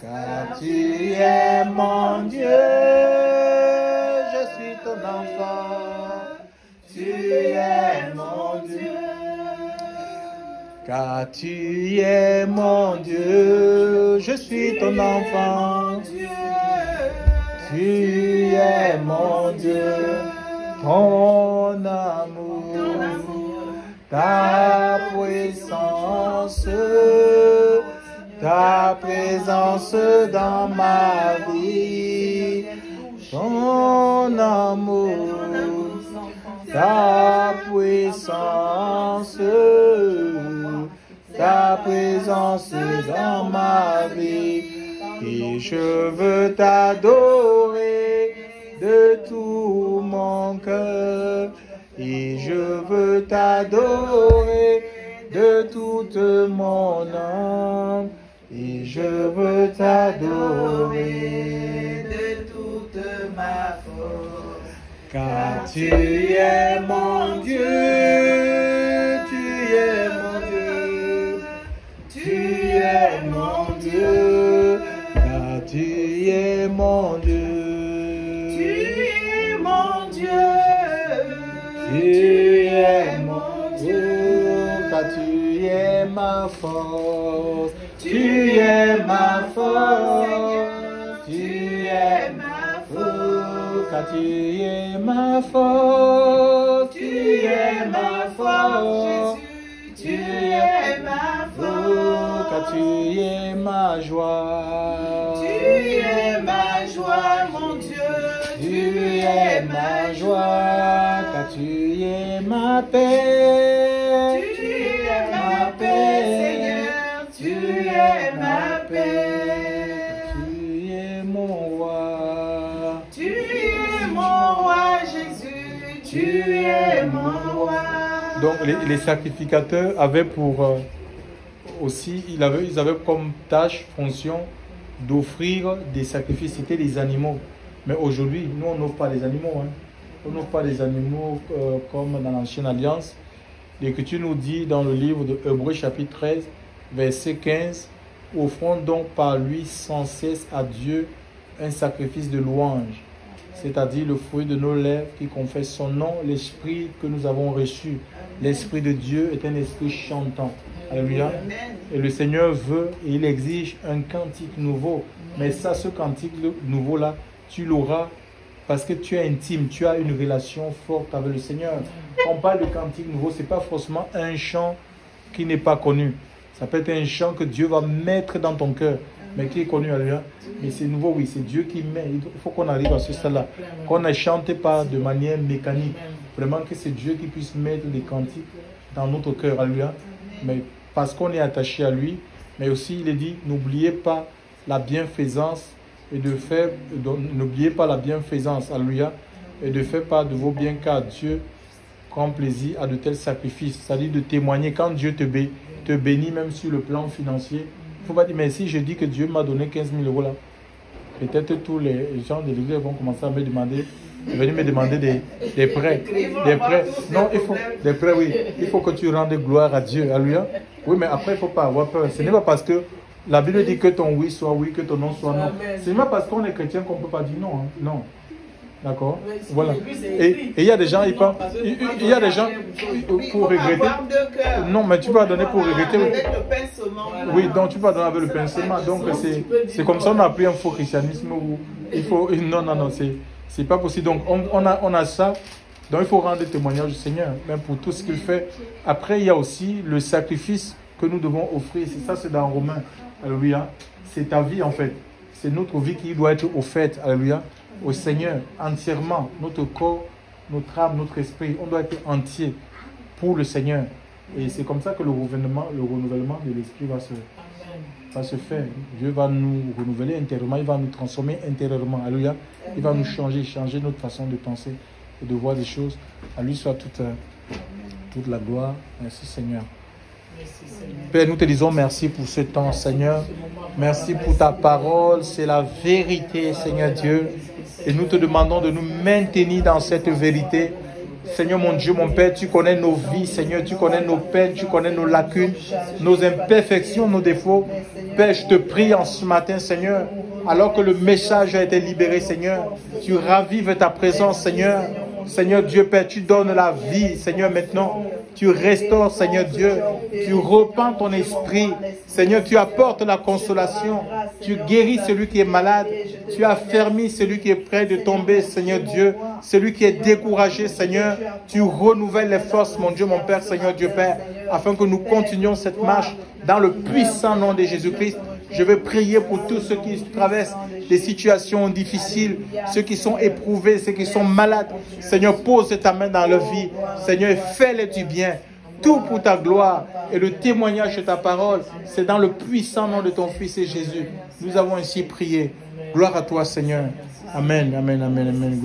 Car tu es mon Dieu, je suis ton enfant. Tu es mon Dieu. Car tu es mon Dieu, je suis ton enfant. Tu es mon Dieu, ton amour, ta puissance, ta présence dans ma vie, ton amour, ta puissance, ta présence dans ma vie. Et je veux t'adorer de tout mon cœur. Et je veux t'adorer de toute mon âme. Et je veux t'adorer de toute ma force. Car tu es mon Dieu, tu es mon Dieu. Tu tu es ma force, tu es ma force, tu es ma force, car tu es ma force, tu es ma force, tu es ma force, car tu es ma joie, Tu es ma joie, mon Dieu. tu es ma joie, car tu es ma paix, Tu es ma paix, Seigneur. Tu es ma paix. tu es mon roi, Tu es mon roi, Jésus. Tu es mon roi. Donc les sacrificateurs avaient pour aussi, ils avaient comme tâche, fonction d'offrir des sacrifices, c'était les animaux. Mais aujourd'hui, nous on n'offre pas les animaux. Hein. On n'offre pas les animaux comme dans l'Ancienne Alliance. L'Écriture nous dit dans le livre de Hébreux chapitre 13, verset 15, « Offrons donc par lui sans cesse à Dieu un sacrifice de louange, c'est-à-dire le fruit de nos lèvres qui confesse son nom, l'Esprit que nous avons reçu. L'Esprit de Dieu est un esprit chantant. » Alléluia. Et le Seigneur veut et il exige un cantique nouveau. Mais ça, ce cantique nouveau-là, tu l'auras parce que tu es intime, tu as une relation forte avec le Seigneur. Quand on parle de cantique nouveau, ce n'est pas forcément un chant qui n'est pas connu. Ça peut être un chant que Dieu va mettre dans ton cœur, mais qui est connu, alléluia. Mais c'est nouveau, oui, c'est Dieu qui met. Il faut qu'on arrive à ce stade-là. Qu'on ne chante pas de manière mécanique. Vraiment que c'est Dieu qui puisse mettre des cantiques dans notre cœur, alléluia. Mais parce qu'on est attaché à lui, mais aussi il est dit, n'oubliez pas la bienfaisance et de faire, n'oubliez pas la bienfaisance, alléluia, et de faire part de vos biens, car Dieu prend plaisir à de tels sacrifices, c'est-à-dire de témoigner quand Dieu te bénit, même sur le plan financier. Il ne faut pas dire, mais si je dis que Dieu m'a donné 15 000 euros là, peut-être tous les gens de l'église vont commencer à me demander, venir me demander des prêts. Des prêts. Non, il faut des prêts, oui. Il faut que tu rendes gloire à Dieu, alléluia. Oui, mais après, il ne faut pas avoir peur. Ce n'est pas parce que la Bible dit que ton oui soit oui, que ton non soit non. Ce n'est pas parce qu'on est chrétien qu'on ne peut pas dire non. Hein. Non. D'accord. Voilà. Et il y a des gens, il y a des gens pour regretter. Non, mais tu peux donner pour regretter. Oui, donc tu peux donner avec le pincement. Donc c'est comme ça on a appris un faux christianisme où il faut. Non, c'est pas possible. Donc on a ça. Donc il faut rendre témoignage du Seigneur, même pour tout ce qu'il fait. Après, il y a aussi le sacrifice que nous devons offrir. C'est ça, c'est dans Romains. Alléluia. C'est ta vie en fait. C'est notre vie qui doit être offerte. Alléluia. Au Seigneur entièrement, notre corps, notre âme, notre esprit, on doit être entier pour le Seigneur. Et c'est comme ça que le renouvellement de l'esprit va se faire. Dieu va nous renouveler intérieurement, il va nous transformer intérieurement. Alléluia. Il va nous changer notre façon de penser et de voir des choses. À lui soit toute la gloire. Merci Seigneur. Père, nous te disons merci pour ce temps, Seigneur. Merci pour ta parole. C'est la vérité, Seigneur Dieu. Et nous te demandons de nous maintenir dans cette vérité. Seigneur mon Dieu, mon Père, tu connais nos vies, Seigneur. Tu connais nos peines, tu connais nos lacunes, nos imperfections, nos défauts. Père, je te prie en ce matin, Seigneur, alors que le message a été libéré, Seigneur, tu ravives ta présence, Seigneur. Seigneur Dieu, Père, tu donnes la vie, Seigneur, maintenant. Tu restaures, Seigneur Dieu. Tu repens ton esprit. Seigneur, tu apportes la consolation. Tu guéris celui qui est malade. Tu affermis celui qui est prêt de tomber, Seigneur Dieu. Celui qui est découragé, Seigneur. Tu renouvelles les forces, mon Dieu, mon Père, Seigneur Dieu, Père, afin que nous continuions cette marche dans le puissant nom de Jésus-Christ. Je veux prier pour tous ceux qui traversent des situations difficiles, ceux qui sont éprouvés, ceux qui sont malades. Seigneur, pose ta main dans leur vie. Seigneur, fais-les du bien. Tout pour ta gloire et le témoignage de ta parole. C'est dans le puissant nom de ton Fils et Jésus. Nous avons ainsi prié. Gloire à toi, Seigneur. Amen, amen, amen, amen.